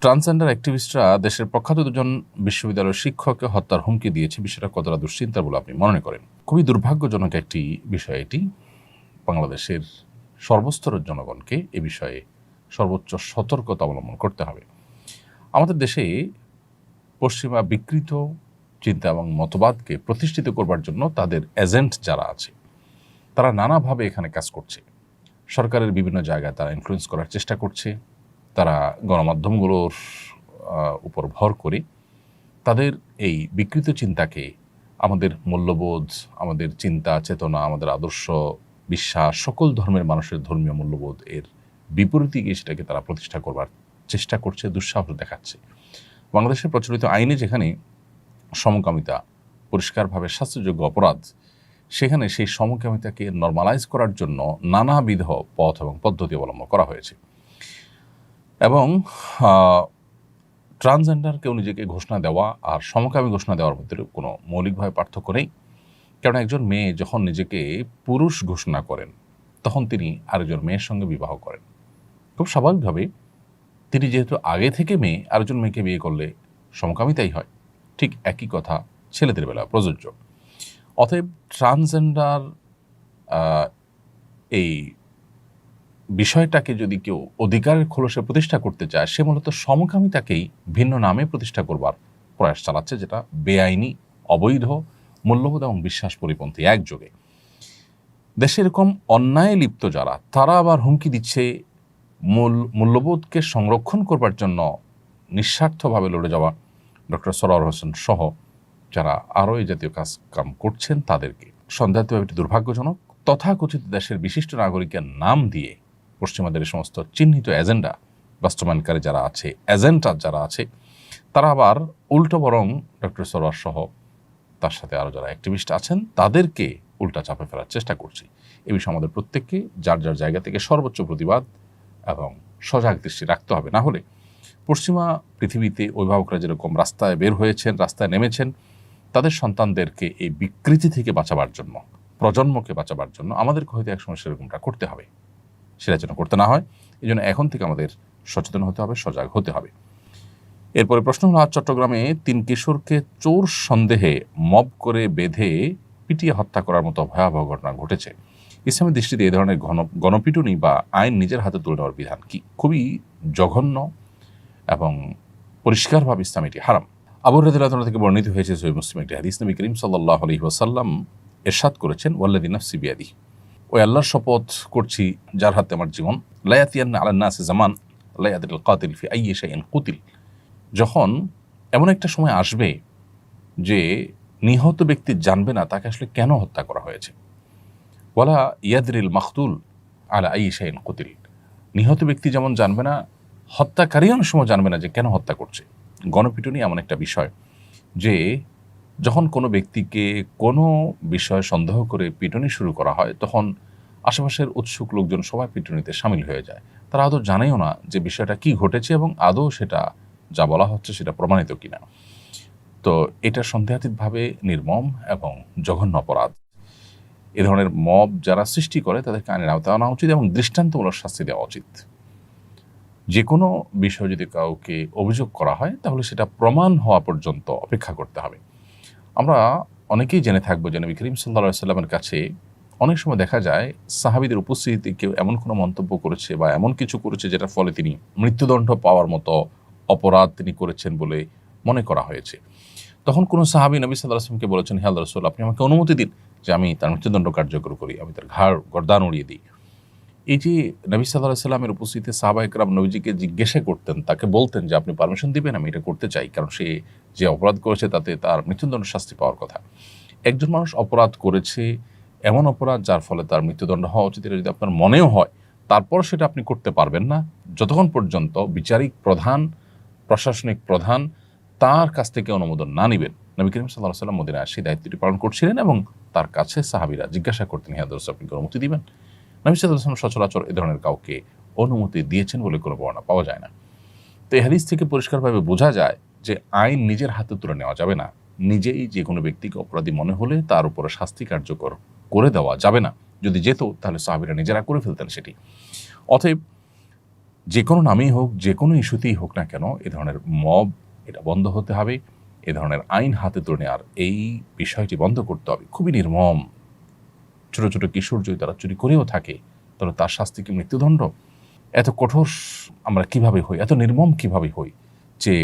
Transgender অ্যাক্টিভিস্টরা দেশের প্রখ্যাত দুজন বিশ্ববিদ্যালয়ের শিক্ষককে হত্যার হুমকি দিয়েছে। বিষয়টা কতটা দুশ্চিন্তার বলে আপনি মনে করেন? খুবই দুর্ভাগ্যজনক একটি বিষয় এটি। বাংলাদেশের সর্বস্তরের জনগণকে এ বিষয়ে সর্বোচ্চ সতর্কতা অবলম্বন করতে হবে। আমাদের দেশে পশ্চিমা বিকৃত চিন্তা এবং মতবাদকে প্রতিষ্ঠিত করবার জন্য তাদের এজেন্ট যারা আছে তারা নানাভাবে এখানে কাজ করছে। সরকারের বিভিন্ন জায়গায় তারা ইনফ্লুয়েন্স করার চেষ্টা করছে। তারা গণমাধ্যমগুলোর উপর ভর করে তাদের এই বিকৃত চিন্তাকে আমাদের মূল্যবোধ, আমাদের চিন্তা চেতনা, আমাদের আদর্শ, বিশ্বাস, সকল ধর্মের মানুষের ধর্মীয় মূল্যবোধ এর বিপরীতে গিয়ে সেটাকে তারা প্রতিষ্ঠা করবার চেষ্টা করছে, দুঃসাহস দেখাচ্ছে। বাংলাদেশের প্রচলিত আইনে যেখানে সমকামিতা পরিষ্কারভাবে শাস্তিযোগ্য অপরাধ, সেখানে সেই সমকামিতাকে নর্মালাইজ করার জন্য নানাবিধ পথ এবং পদ্ধতি অবলম্বন করা হয়েছে। এবং ট্রান্সজেন্ডার কেউ নিজেকে ঘোষণা দেওয়া আর সমকামী ঘোষণা দেওয়ার মধ্যে কোনো মৌলিকভাবে পার্থক্য নেই। কারণ একজন মেয়ে যখন নিজেকে পুরুষ ঘোষণা করেন তখন তিনি আরেকজন মেয়ের সঙ্গে বিবাহ করেন। খুব স্বাভাবিকভাবে তিনি যেহেতু আগে থেকে মেয়ে, আরেকজন মেয়েকে বিয়ে করলে সমকামিতাই হয়। ঠিক একই কথা ছেলেদের বেলা প্রযোজ্য। অতএব ট্রান্সজেন্ডার এই বিষয়টাকে যদি কেউ অধিকারের খোলসে প্রতিষ্ঠা করতে চায়, সে মূলত সমকামিতাকেই ভিন্ন নামে প্রতিষ্ঠা করবার প্রয়াস চালাচ্ছে, যেটা বেআইনি, অবৈধ, মূল্যবোধ এবং বিশ্বাস পরিপন্থী একযোগে। দেশে এরকম অন্যায় লিপ্ত যারা, তারা আবার হুমকি দিচ্ছে মূল্যবোধকে সংরক্ষণ করবার জন্য নিঃস্বার্থভাবে লড়ে যাওয়া ডক্টর সরওয়ার হোসেন সহ যারা আরও এই জাতীয় কাম করছেন তাদেরকে। সন্দেহাতীতভাবে এটি দুর্ভাগ্যজনক। তথাকথিত দেশের বিশিষ্ট নাগরিকের নাম দিয়ে পশ্চিমাদের এই সমস্ত চিহ্নিত এজেন্ডা বাস্তবায়নকারী যারা আছে, এজেন্টার যারা আছে, তারা আবার উল্টো বরং ডক্টর সরওয়ার সহ তার সাথে আরও যারা অ্যাক্টিভিস্ট আছেন তাদেরকে উল্টা চাপে ফেলার চেষ্টা করছে। এ বিষয়ে আমাদের প্রত্যেককে যার যার জায়গা থেকে সর্বোচ্চ প্রতিবাদ এবং সজাগ দৃষ্টি রাখতে হবে। না হলে পশ্চিমা পৃথিবীতে অভিভাবকরা যেরকম রাস্তায় বের হয়েছেন, রাস্তায় নেমেছেন, তাদের সন্তানদেরকে এই বিকৃতি থেকে বাঁচাবার জন্য, প্রজন্মকে বাঁচাবার জন্য আমাদেরকে হয়তো একসময় সেরকমটা করতে হবে। সেটা যেন করতে না হয়, এই জন্য এখন থেকে আমাদের সচেতন হতে হবে, সজাগ হতে হবে। এরপরে প্রশ্ন হলো, আজ চট্টগ্রামে 3 কিশোরকে চোর সন্দেহে মব করে বেঁধে পিটিয়ে হত্যা করার মতো ভয়াবহ ঘটনা ঘটেছে। ইসলামের দৃষ্টিতে এই ধরনের গণপিটুনি বা আইন নিজের হাতে তুলে নেওয়ার বিধান কি? খুবই জঘন্য এবং পরিষ্কারভাবে ইসলাম এটি হারাম। আবু হুরায়রা রাদিয়াল্লাহু আনহু থেকে বর্ণিত হয়েছে সহিহ মুসলিম একটি হাদিস, নবী করিম সাল্লাল্লাহু আলাইহি ওয়াসাল্লাম ইরশাদ করেছেন, ওয়াল্লাযী নাফসি বিয়াদিহি, ওই আল্লাহর শপথ করছি যার হাতে আমার জীবন, লা ইয়াতিয়ান্না আলান নাসি জামান লা ইয়াদরিল কাতিল ফি আইয়ি শাইইন কুতিল, যখন এমন একটা সময় আসবে যে নিহত ব্যক্তি জানবে না তাকে আসলে কেন হত্যা করা হয়েছে। ওয়ালা ইয়াদরিল মাকতুল আলা আইয়ি শাইইন কুতিল, নিহত ব্যক্তি যেমন জানবে না, হত্যাকারী অনেক সময় জানবে না যে কেন হত্যা করছে। গণপিটুনি এমন একটা বিষয় যে যখন কোনো ব্যক্তিকে কোনো বিষয়ে সন্দেহ করে পিটুনি শুরু করা হয়, তখন আশেপাশের উৎসুক লোকজন সবাই পিটুনিতে সামিল হয়ে যায়। তারা আদৌ জানেও না যে বিষয়টা কি ঘটেছে এবং আদৌ সেটা যা বলা হচ্ছে সেটা প্রমাণিত কিনা। তো এটা সন্দেহাতীতভাবে নির্মম এবং জঘন্য অপরাধ। এ ধরনের মব যারা সৃষ্টি করে তাদেরকে আইনের আওতায় আনা উচিত এবং দৃষ্টান্তমূলক শাস্তি দেওয়া উচিত। যে কোনো বিষয় যদি কাউকে অভিযোগ করা হয় তাহলে সেটা প্রমাণ হওয়া পর্যন্ত অপেক্ষা করতে হবে। আমরা অনেকেই জেনে থাকবো যে নবী করিম সাল্লাল্লাহু আলাইহি ওয়াসাল্লামের কাছে অনেক সময় দেখা যায় সাহাবীদের উপস্থিতিতে কেউ এমন কোনো মন্তব্য করেছে বা এমন কিছু করেছে যেটার ফলে তিনি মৃত্যুদণ্ড পাওয়ার মতো অপরাধ তিনি করেছেন বলে মনে করা হয়েছে। তখন কোনো সাহাবী নবী সাল্লাল্লাহু আলাইহি ওয়াসাল্লামকে বলেছেন, হে আল্লাহর রাসূল, আপনি আমাকে অনুমতি দিন যে আমি তার মৃত্যুদণ্ড কার্যকর করি, আমি তার ঘাড় গর্দান উড়িয়ে দিই। এই যে নবী সাল্লাল্লাহু আলাইহি ওয়াসাল্লামের উপস্থিতিতে সাহাবায়ে কেরাম নবীজিকে জিজ্ঞাসা করতেন, তাকে বলতেন যে আপনি পারমিশন দিবেন, আমি এটা করতে চাই, কারণ সে যে অপরাধ করেছে তাতে তার মৃত্যুদণ্ড শাস্তি পাওয়ার কথা। একজন মানুষ অপরাধ করেছে, এমন অপরাধ যার ফলে তার মৃত্যুদণ্ড হওয়া উচিত, এটা যদি আপনার মনেও হয়, তারপর সেটা আপনি করতে পারবেন না যতক্ষণ পর্যন্ত বিচারিক প্রধান, প্রশাসনিক প্রধান তার কাছ থেকে অনুমোদন না নেবেন। নবী করিম সাল্লাল্লাহু আলাইহি ওয়াসাল্লাম মদিনায় সেই দায়িত্বটি পালন করছিলেন এবং তার কাছে সাহাবীরা জিজ্ঞাসা করতেন, হে আল্লাহর রাসূল, আপনি কি অনুমতি দিবেন? নবী সাল্লাল্লাহু আলাইহি ওয়াসাল্লাম সচরাচর এ ধরনের কাউকে অনুমতি দিয়েছেন বলে কোনো বর্ণনা পাওয়া যায় না। তো এই হাদিস থেকে পরিষ্কারভাবে বোঝা যায় যে আইন নিজের হাতে তুলে নেওয়া যাবে না। নিজেই যে কোনো ব্যক্তিকে অপরাধী মনে হলে তার উপরে শাস্তি কার্যকর করে দেওয়া যাবে না। যদি যেত তাহলে সাহাবীরা নিজেরা করে ফেলতেন সেটি। অতএব যে কোনো নামেই হোক, যে কোনো ইস্যুতেই হোক না কেন, এ ধরনের মব এটা বন্ধ হতে হবে। এ ধরনের আইন হাতে তুলে নেওয়ার এই বিষয়টি বন্ধ করতে হবে। খুবই নির্মম। ছোট ছোট কিশোর যদি তারা চুরি করেও থাকে, তাহলে তার শাস্তি কি মৃত্যুদণ্ড? এত কঠোর আমরা কিভাবে হই, এত নির্মম কিভাবে হই, যে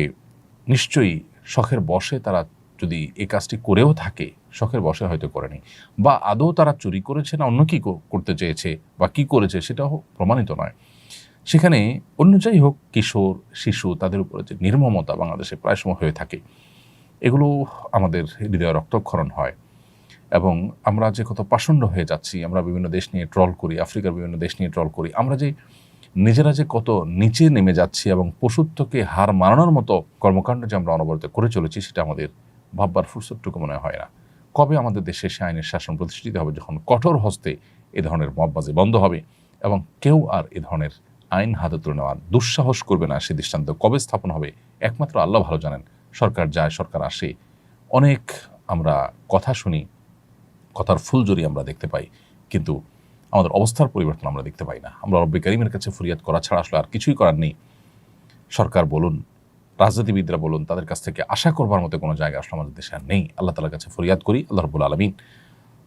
নিশ্চয়ই শখের বশে তারা যদি এই কাজটি করেও থাকে, শখের বশে হয়তো করেনি, বা আদৌ তারা চুরি করেছে না অন্য কি করতে চেয়েছে বা কি করেছে সেটাও প্রমাণিত নয়। সেখানে অন্য যাই হোক, কিশোর শিশু তাদের উপরে যে নির্মমতা বাংলাদেশে প্রায় সময় হয়ে থাকে, এগুলো আমাদের হৃদয়ে রক্তক্ষরণ হয়। এবং আমরা যে কত পাষণ্ড হয়ে যাচ্ছি, আমরা বিভিন্ন দেশ নিয়ে ট্রল করি, আফ্রিকার বিভিন্ন দেশ নিয়ে ট্রল করি, আমরা যে নিজেরা যে কত নিচে নেমে যাচ্ছি এবং পশুত্বকে হার মানানোর মতো কর্মকাণ্ড যে আমরা অনবরত করে চলেছি, সেটা আমাদের ভাববার ফুরসতটুকু মনে হয় না। কবে আমাদের দেশে সে আইনের শাসন প্রতিষ্ঠিত হবে, যখন কঠোর হস্তে এ ধরনের মববাজি বন্ধ হবে এবং কেউ আর এ ধরনের আইন হাতে তুলে নেওয়ার দুঃসাহস করবে না, সে দৃষ্টান্ত কবে স্থাপন হবে একমাত্র আল্লাহ ভালো জানেন। সরকার যায়, সরকার আসে, অনেক আমরা কথা শুনি, কথার ফুলজড়ি আমরা দেখতে পাই, কিন্তু আমাদের অবস্থার পরিবর্তন আমরা দেখতে পাই না। আমরা রব্বে কারিমের কাছে ফরিয়াদ করা ছাড়া আসলে আর কিছুই করার নেই। সরকার বলুন, রাজনীতিবিদরা বলুন, তাদের কাছ থেকে আশা করবার মতো কোনো জায়গা আসলে আমাদের দেশে আর নেই। আল্লাহ তাআলার কাছে ফরিয়াদ করি, আল্লাহ রাব্বুল আলামিন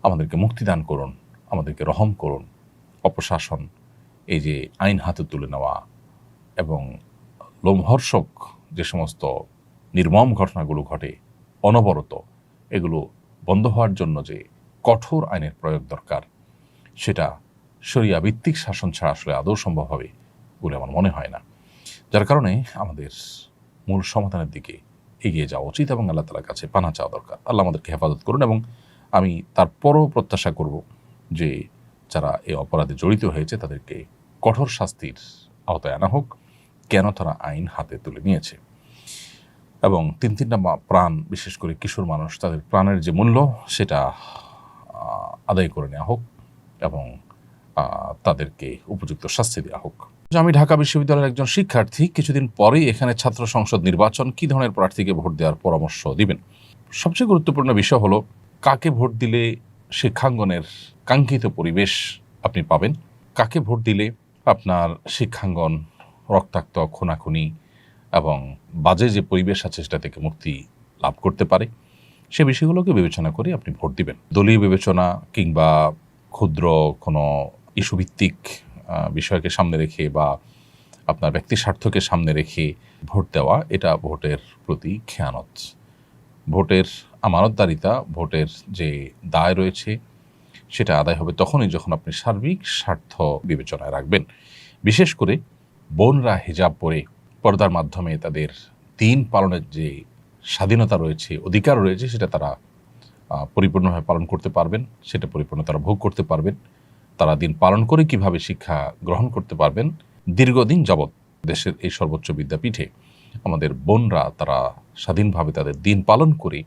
আমাদেরকে মুক্তি দান করুন, আমাদেরকে রহম করুন। অপশাসন, এই যে আইন হাতে তুলে নেওয়া এবং লোমহর্ষক যে সমস্ত নির্মম ঘটনাগুলো ঘটে অনবরত, এগুলো বন্ধ হওয়ার জন্য যে কঠোর আইনের প্রয়োগ দরকার, সেটা শরিয়া ভিত্তিক শাসন ছাড়া আসলে আদৌ সম্ভব হবে বলে আমার মনে হয় না। যার কারণে আমাদের মূল সমাধানের দিকে এগিয়ে যাওয়া উচিত এবং আল্লাহ তাআলার কাছে পানা চাওয়া দরকার। আল্লাহ আমাদেরকে হেফাজত করুন। এবং আমি তারপরও প্রত্যাশা করব যে যারা এই অপরাধে জড়িত হয়েছে তাদেরকে কঠোর শাস্তির আওতায় আনা হোক, কেন তারা আইন হাতে তুলে নিয়েছে। এবং তিনটা প্রাণ, বিশেষ করে কিশোর মানুষ, তাদের প্রাণের যে মূল্য সেটা আদায় করে নেওয়া হোক এবং তাদেরকে উপযুক্ত শাস্তি দেওয়া হোক। আমি ঢাকা বিশ্ববিদ্যালয়ের একজন শিক্ষার্থী। কিছুদিন পরেই এখানে ছাত্র সংসদ নির্বাচন, কী ধরনের প্রার্থীকে ভোট দেওয়ার পরামর্শ দিবেন? সবচেয়ে গুরুত্বপূর্ণ বিষয় হলো কাকে ভোট দিলে শিক্ষাঙ্গনের কাঙ্ক্ষিত পরিবেশ আপনি পাবেন, কাকে ভোট দিলে আপনার শিক্ষাঙ্গন রক্তাক্ত, খুনাখুনি এবং বাজে যে পরিবেশ আছে সেটা থেকে মুক্তি লাভ করতে পারে, সে বিষয়গুলোকে বিবেচনা করে আপনি ভোট দিবেন। দলীয় বিবেচনা কিংবা ক্ষুদ্র কোনো ইস্যুভিত্তিক বিষয়কে সামনে রেখে বা আপনার ব্যক্তি স্বার্থকে সামনে রেখে ভোট দেওয়া, এটা ভোটের প্রতি খেয়ানত। ভোটের আমানতদারিতা, ভোটের যে দায় রয়েছে, সেটা আদায় হবে তখনই যখন আপনি সার্বিক স্বার্থ বিবেচনায় রাখবেন। বিশেষ করে বোনরা হিজাব পরে পর্দার মাধ্যমে তাদের দিন পালনের যে স্বাধীনতা রয়েছে, অধিকার রয়েছে, সেটা তারা পরিপূর্ণভাবে পালন করতে পারবেন, সেটা পরিপূর্ণ তারা ভোগ করতে পারবেন। তারা দিন পালন করে কিভাবে শিক্ষা গ্রহণ করতে পারবেন। দীর্ঘদিন যাবৎ দেশের এই সর্বোচ্চ বিদ্যাপীঠে আমাদের বোনরা তারা স্বাধীনভাবে তাদের দিন পালন করে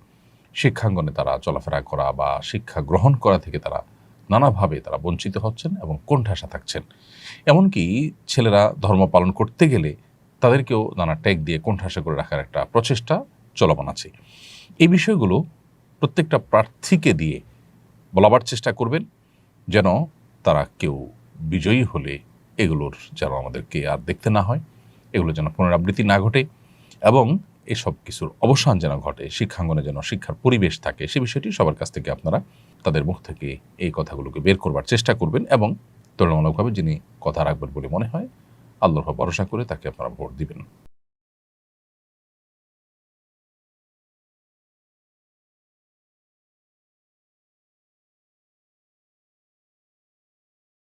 শিক্ষাঙ্গনে তারা চলাফেরা করা বা শিক্ষা গ্রহণ করা থেকে তারা নানাভাবে তারা বঞ্চিত হচ্ছেন এবং কোণঠাসা থাকছেন। এমনকি ছেলেরা ধর্ম পালন করতে গেলে তাদেরকেও নানা ট্যাগ দিয়ে কোণঠাসা করে রাখার একটা প্রচেষ্টা চলমান আছে। এই বিষয়গুলো প্রত্যেকটা প্রার্থীকে দিয়ে বলাবার চেষ্টা করবেন, যেন তারা কেউ বিজয়ী হলে এগুলোর যেন আমাদেরকে আর দেখতে না হয়, এগুলো যেন পুনরাবৃত্তি না ঘটে এবং এসব কিছুর অবসান যেন ঘটে, শিক্ষাঙ্গনে যেন শিক্ষার পরিবেশ থাকে, সে বিষয়টি সবার কাছ থেকে আপনারা তাদের মুখ থেকে এই কথাগুলোকে বের করবার চেষ্টা করবেন এবং তুলনামূলকভাবে যিনি কথা রাখবেন বলে মনে হয়, আল্লাহর ভরসা করে তাকে আপনারা ভোট দিবেন।